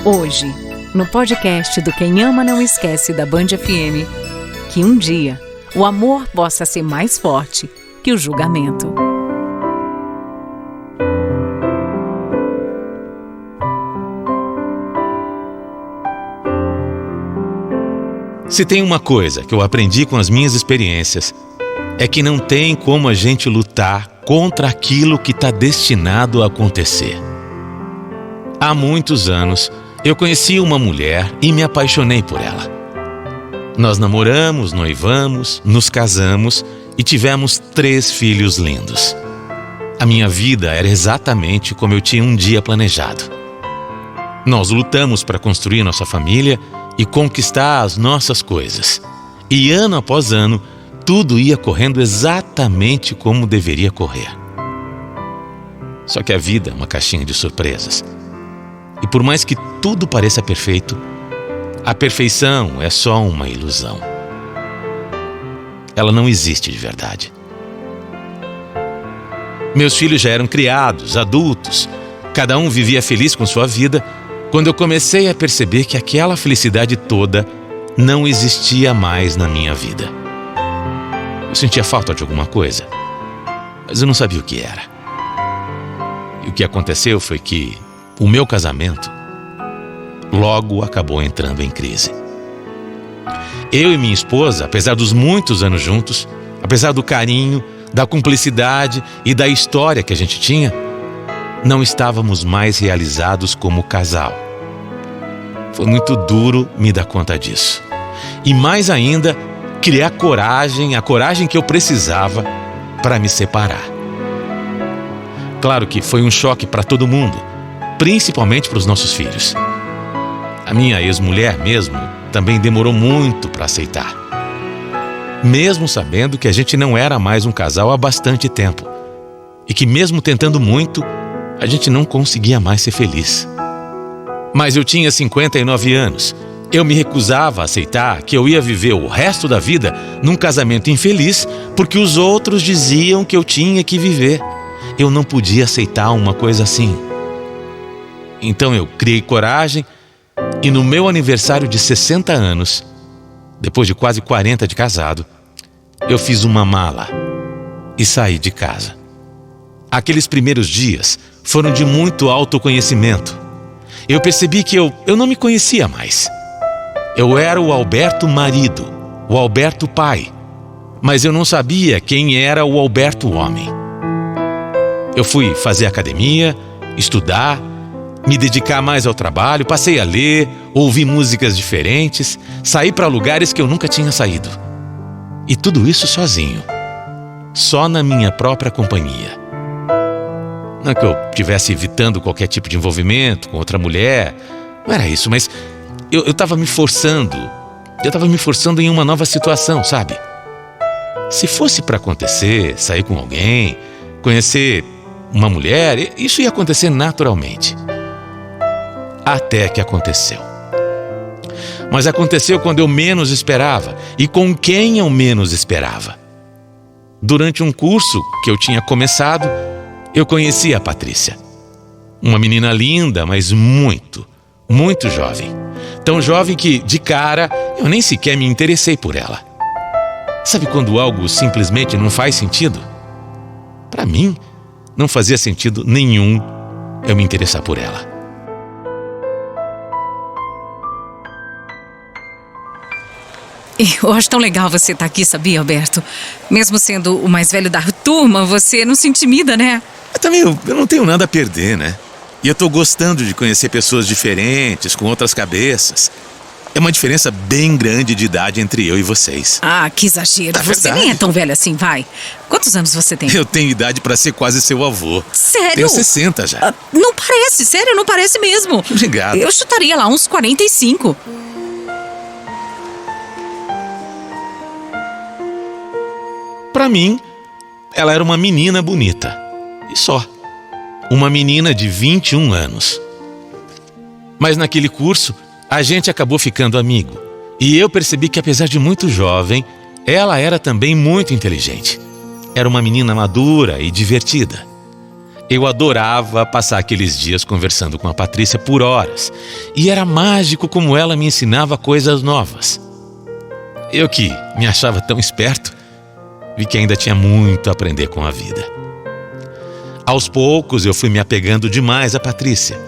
Hoje, no podcast do Quem Ama Não Esquece da Band FM, que um dia o amor possa ser mais forte que o julgamento. Se tem uma coisa que eu aprendi com as minhas experiências, é que não tem como a gente lutar contra aquilo que está destinado a acontecer. Há muitos anos, eu conheci uma mulher e me apaixonei por ela. Nós namoramos, noivamos, nos casamos e tivemos 3 filhos lindos. A minha vida era exatamente como eu tinha um dia planejado. Nós lutamos para construir nossa família e conquistar as nossas coisas. E ano após ano, tudo ia correndo exatamente como deveria correr. Só que a vida é uma caixinha de surpresas. E por mais que tudo pareça perfeito, a perfeição é só uma ilusão. Ela não existe de verdade. Meus filhos já eram criados, adultos. Cada um vivia feliz com sua vida, quando eu comecei a perceber que aquela felicidade toda não existia mais na minha vida. Eu sentia falta de alguma coisa, mas eu não sabia o que era. E o que aconteceu foi que o meu casamento logo acabou entrando em crise. Eu e minha esposa, apesar dos muitos anos juntos, apesar do carinho, da cumplicidade e da história que a gente tinha, não estávamos mais realizados como casal. Foi muito duro me dar conta disso. E mais ainda, criar a coragem que eu precisava para me separar. Claro que foi um choque para todo mundo, principalmente para os nossos filhos. A minha ex-mulher mesmo também demorou muito para aceitar. Mesmo sabendo que a gente não era mais um casal há bastante tempo. E que mesmo tentando muito, a gente não conseguia mais ser feliz. Mas eu tinha 59 anos. Eu me recusava a aceitar que eu ia viver o resto da vida num casamento infeliz porque os outros diziam que eu tinha que viver. Eu não podia aceitar uma coisa assim. Então eu criei coragem e no meu aniversário de 60 anos, depois de quase 40 de casado, eu fiz uma mala e saí de casa. Aqueles primeiros dias foram de muito autoconhecimento. Eu percebi que eu não me conhecia mais. Eu era o Alberto marido, o Alberto pai, mas eu não sabia quem era o Alberto homem. Eu fui fazer academia, estudar, me dedicar mais ao trabalho, passei a ler, ouvir músicas diferentes, sair para lugares que eu nunca tinha saído. E tudo isso sozinho, só na minha própria companhia. Não é que eu estivesse evitando qualquer tipo de envolvimento com outra mulher, não era isso, mas eu estava me forçando. Eu estava me forçando em uma nova situação, sabe? Se fosse para acontecer, sair com alguém, conhecer uma mulher, isso ia acontecer naturalmente. Até que aconteceu. Mas aconteceu quando eu menos esperava e com quem eu menos esperava. Durante um curso que eu tinha começado, eu conheci a Patrícia. Uma menina linda, mas muito jovem. Tão jovem que, de cara, eu nem sequer me interessei por ela. Sabe quando algo simplesmente não faz sentido? Para mim, não fazia sentido nenhum eu me interessar por ela. Eu acho tão legal você estar aqui, sabia, Alberto? Mesmo sendo o mais velho da turma, você não se intimida, né? Eu não tenho nada a perder, né? E eu tô gostando de conhecer pessoas diferentes, com outras cabeças. É uma diferença bem grande de idade entre eu e vocês. Ah, que exagero. Você nem é tão velho assim, vai. Quantos anos você tem? Eu tenho idade pra ser quase seu avô. Sério? Tenho 60 já. Não parece, sério, não parece mesmo. Obrigado. Eu chutaria lá uns 45. Pra mim, ela era uma menina bonita. E só. Uma menina de 21 anos. Mas naquele curso, a gente acabou ficando amigo. E eu percebi que, apesar de muito jovem, ela era também muito inteligente. Era uma menina madura e divertida. Eu adorava passar aqueles dias conversando com a Patrícia por horas. E era mágico como ela me ensinava coisas novas. Eu que me achava tão esperto, vi que ainda tinha muito a aprender com a vida. Aos poucos eu fui me apegando demais a Patrícia.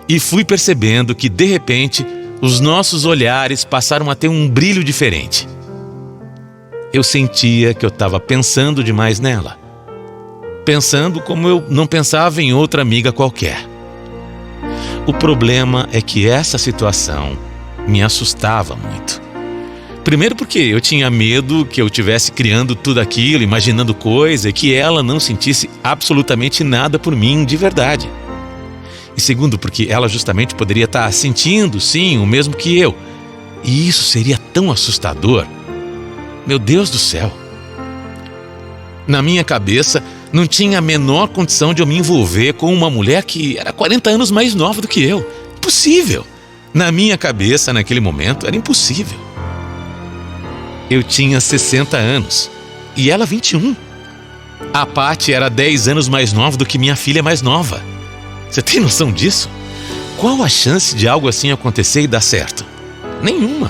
E fui percebendo que, de repente, os nossos olhares passaram a ter um brilho diferente. Eu sentia que eu estava pensando demais nela. Pensando como eu não pensava em outra amiga qualquer. O problema é que essa situação me assustava muito. Primeiro porque eu tinha medo que eu estivesse criando tudo aquilo, imaginando coisa, e que ela não sentisse absolutamente nada por mim de verdade. E segundo porque ela justamente poderia estar sentindo, sim, o mesmo que eu. E isso seria tão assustador. Meu Deus do céu! Na minha cabeça, não tinha a menor condição de eu me envolver com uma mulher que era 40 anos mais nova do que eu. Impossível! Na minha cabeça, naquele momento, era impossível. Eu tinha 60 anos e ela 21. A Paty era 10 anos mais nova do que minha filha mais nova. Você tem noção disso? Qual a chance de algo assim acontecer e dar certo? Nenhuma.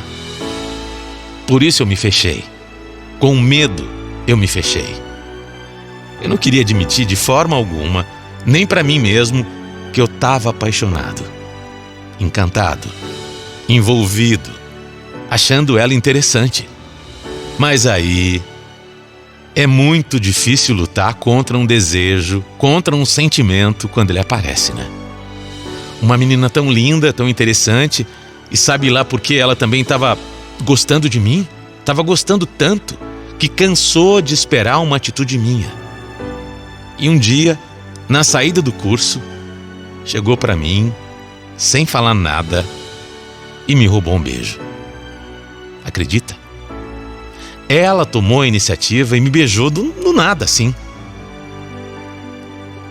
Por isso eu me fechei. Com medo, eu me fechei. Eu não queria admitir de forma alguma, nem para mim mesmo, que eu estava apaixonado, encantado, envolvido, achando ela interessante. Mas aí é muito difícil lutar contra um desejo, contra um sentimento quando ele aparece, né? Uma menina tão linda, tão interessante, e sabe lá por que ela também estava gostando de mim? Estava gostando tanto que cansou de esperar uma atitude minha. E um dia, na saída do curso, chegou para mim, sem falar nada, e me roubou um beijo. Acredita? Ela tomou a iniciativa e me beijou do nada, assim.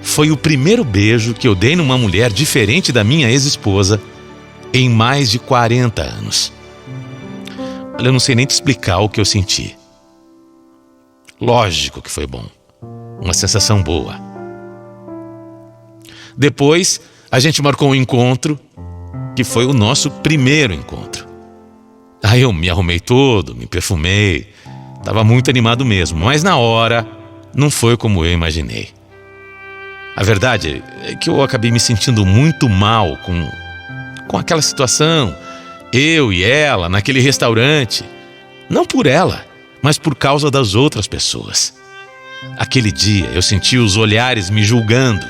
Foi o primeiro beijo que eu dei numa mulher diferente da minha ex-esposa em mais de 40 anos. Olha, eu não sei nem te explicar o que eu senti. Lógico que foi bom. Uma sensação boa. Depois, a gente marcou um encontro, que foi o nosso primeiro encontro. Aí eu me arrumei todo, me perfumei. Estava muito animado mesmo, mas na hora não foi como eu imaginei. A verdade é que eu acabei me sentindo muito mal com aquela situação. Eu e ela naquele restaurante. Não por ela, mas por causa das outras pessoas. Aquele dia eu senti os olhares me julgando.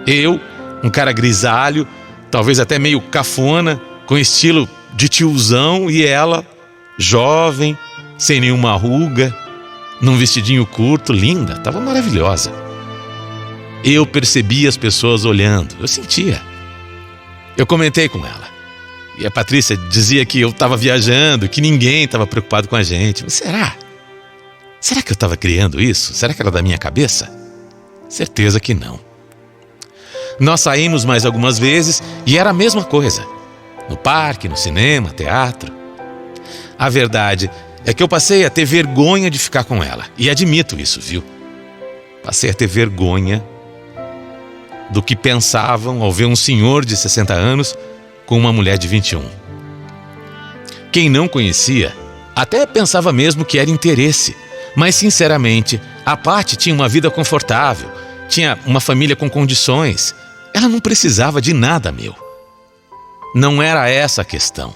Eu, um cara grisalho, talvez até meio cafona, com estilo de tiozão, e ela, jovem, sem nenhuma ruga, num vestidinho curto, linda, estava maravilhosa. Eu percebi as pessoas olhando, eu sentia. Eu comentei com ela. E a Patrícia dizia que eu estava viajando, que ninguém estava preocupado com a gente. Mas será? Será que eu estava criando isso? Será que era da minha cabeça? Certeza que não. Nós saímos mais algumas vezes e era a mesma coisa. No parque, no cinema, teatro. A verdade é que eu passei a ter vergonha de ficar com ela. E admito isso, viu? Passei a ter vergonha do que pensavam ao ver um senhor de 60 anos com uma mulher de 21. Quem não conhecia até pensava mesmo que era interesse. Mas, sinceramente, a Paty tinha uma vida confortável, tinha uma família com condições. Ela não precisava de nada meu. Não era essa a questão.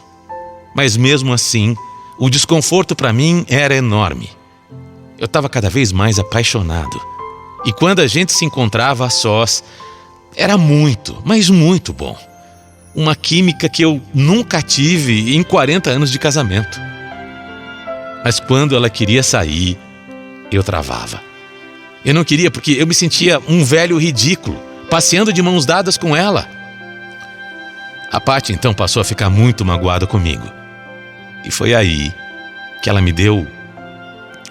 Mas, mesmo assim, o desconforto para mim era enorme. Eu estava cada vez mais apaixonado. E quando a gente se encontrava a sós, era muito, mas muito bom. Uma química que eu nunca tive em 40 anos de casamento. Mas quando ela queria sair, eu travava. Eu não queria porque eu me sentia um velho ridículo, passeando de mãos dadas com ela. A Paty então passou a ficar muito magoada comigo. E foi aí que ela me deu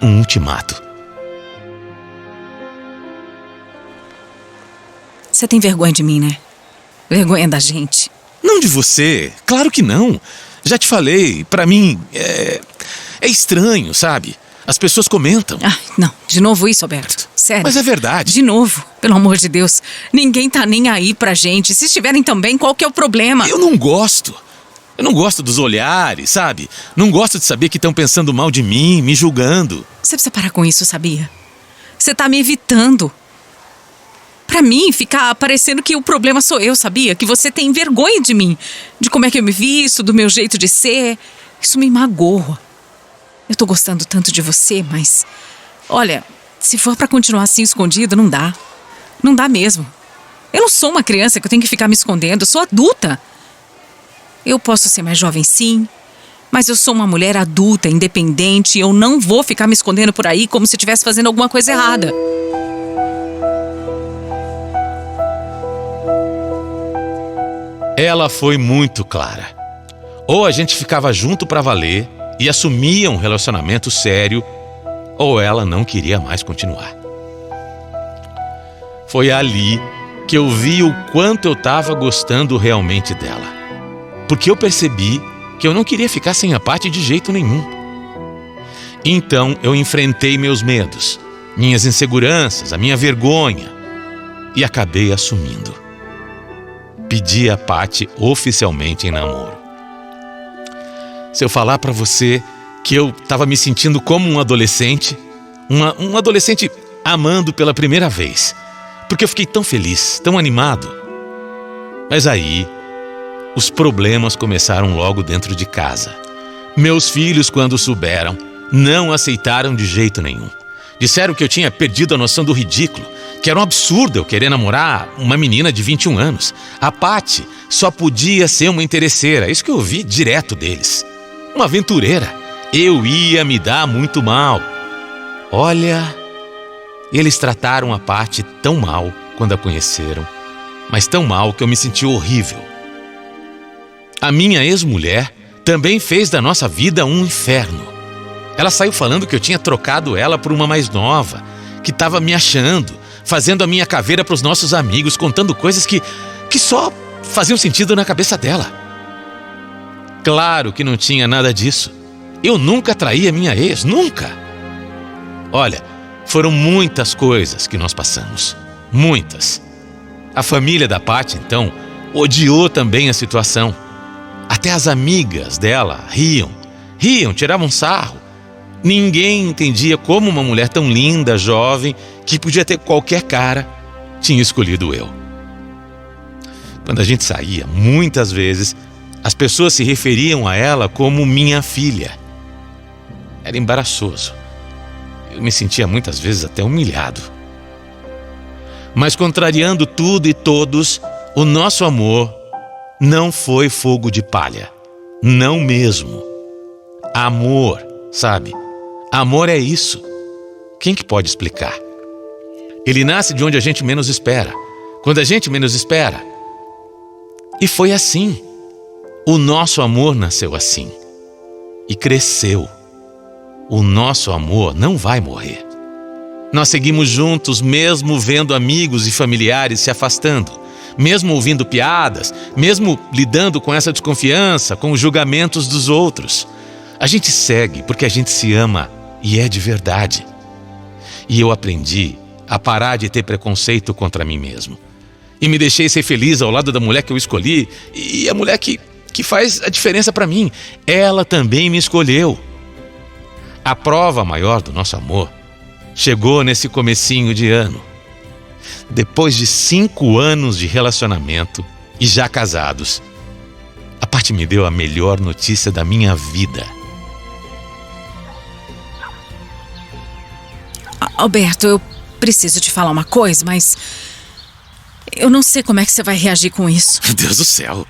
um ultimato. Você tem vergonha de mim, né? Vergonha da gente. Não de você, claro que não. Já te falei, pra mim é estranho, sabe? As pessoas comentam. Ai, não, de novo isso, Alberto. Sério. Mas é verdade. De novo, pelo amor de Deus. Ninguém tá nem aí pra gente. Se estiverem também, qual que é o problema? Eu não gosto. Eu não gosto dos olhares, sabe? Não gosto de saber que estão pensando mal de mim, me julgando. Você precisa parar com isso, sabia? Você tá me evitando. Pra mim, ficar parecendo que o problema sou eu, sabia? Que você tem vergonha de mim. De como é que eu me visto, do meu jeito de ser. Isso me magoa. Eu tô gostando tanto de você, mas... Olha, se for pra continuar assim escondido, não dá. Não dá mesmo. Eu não sou uma criança que eu tenho que ficar me escondendo. Eu sou adulta. Eu posso ser mais jovem, sim. Mas eu sou uma mulher adulta, independente. E eu não vou ficar me escondendo por aí como se eu estivesse fazendo alguma coisa errada. Ela foi muito clara. Ou a gente ficava junto pra valer e assumia um relacionamento sério, ou ela não queria mais continuar. Foi ali que eu vi o quanto eu estava gostando realmente dela. Porque eu percebi que eu não queria ficar sem a Paty de jeito nenhum. Então eu enfrentei meus medos, minhas inseguranças, a minha vergonha e acabei assumindo. Pedi a Paty oficialmente em namoro. Se eu falar pra você que eu estava me sentindo como um adolescente, um adolescente amando pela primeira vez, porque eu fiquei tão feliz, tão animado. Mas aí, os problemas começaram logo dentro de casa. Meus filhos, quando souberam, não aceitaram de jeito nenhum. Disseram que eu tinha perdido a noção do ridículo, que era um absurdo eu querer namorar uma menina de 21 anos. A Paty só podia ser uma interesseira, isso que eu ouvi direto deles. Uma aventureira. Eu ia me dar muito mal. Olha, eles trataram a Paty tão mal quando a conheceram, mas tão mal que eu me senti horrível. A minha ex-mulher também fez da nossa vida um inferno. Ela saiu falando que eu tinha trocado ela por uma mais nova, que estava me achando, fazendo a minha caveira para os nossos amigos, contando coisas que só faziam sentido na cabeça dela. Claro que não tinha nada disso. Eu nunca traí a minha ex, nunca. Olha, foram muitas coisas que nós passamos. Muitas. A família da Paty, então, odiou também a situação. Até as amigas dela riam, tiravam sarro. Ninguém entendia como uma mulher tão linda, jovem, que podia ter qualquer cara, tinha escolhido eu. Quando a gente saía, muitas vezes, as pessoas se referiam a ela como minha filha. Era embaraçoso. Eu me sentia muitas vezes até humilhado. Mas contrariando tudo e todos, o nosso amor não foi fogo de palha. Não mesmo. Amor, sabe? Amor é isso. Quem que pode explicar? Ele nasce de onde a gente menos espera. Quando a gente menos espera. E foi assim. O nosso amor nasceu assim. E cresceu. O nosso amor não vai morrer. Nós seguimos juntos, mesmo vendo amigos e familiares se afastando, mesmo ouvindo piadas, mesmo lidando com essa desconfiança, com os julgamentos dos outros. A gente segue porque a gente se ama e é de verdade. E eu aprendi a parar de ter preconceito contra mim mesmo. E me deixei ser feliz ao lado da mulher que eu escolhi e a mulher que faz a diferença para mim. Ela também me escolheu. A prova maior do nosso amor chegou nesse comecinho de ano. Depois de 5 anos de relacionamento e já casados, a Paty me deu a melhor notícia da minha vida. Alberto, eu preciso te falar uma coisa, mas eu não sei como é que você vai reagir com isso. Meu Deus do céu.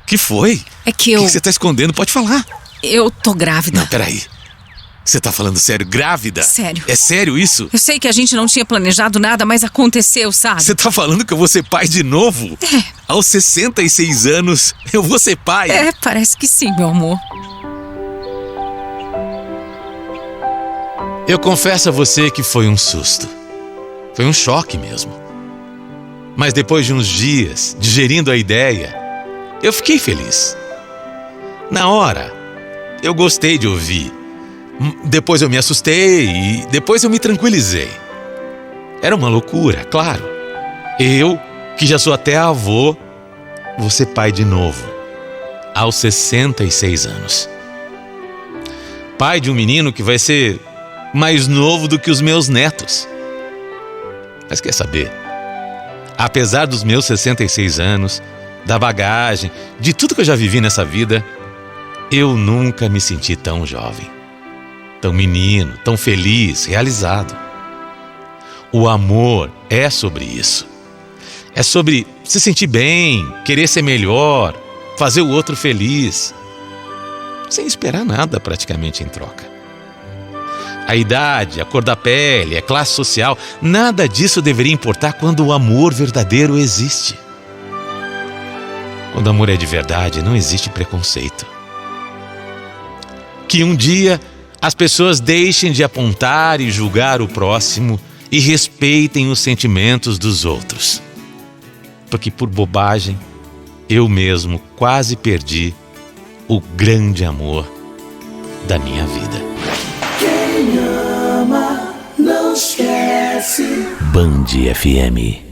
O que foi? É que eu... O que você tá escondendo? Pode falar. Eu tô grávida. Não, peraí. Você tá falando sério? Grávida? Sério. É sério isso? Eu sei que a gente não tinha planejado nada, mas aconteceu, sabe? Você tá falando que eu vou ser pai de novo? É. Aos 66 anos, eu vou ser pai? É, parece que sim, meu amor. Eu confesso a você que foi um susto. Foi um choque mesmo. Mas depois de uns dias, digerindo a ideia, eu fiquei feliz. Na hora, eu gostei de ouvir. Depois eu me assustei e depois eu me tranquilizei. Era uma loucura, claro. Eu, que já sou até avô, vou ser pai de novo, aos 66 anos. Pai de um menino que vai ser mais novo do que os meus netos. Mas quer saber? Apesar dos meus 66 anos, da bagagem, de tudo que eu já vivi nessa vida, eu nunca me senti tão jovem, tão menino, tão feliz, realizado. O amor é sobre isso. É sobre se sentir bem, querer ser melhor, fazer o outro feliz, sem esperar nada praticamente em troca. A idade, a cor da pele, a classe social, nada disso deveria importar quando o amor verdadeiro existe. Quando o amor é de verdade, não existe preconceito. Que um dia as pessoas deixem de apontar e julgar o próximo e respeitem os sentimentos dos outros. Porque por bobagem, eu mesmo quase perdi o grande amor da minha vida. Quem ama não esquece. Band FM.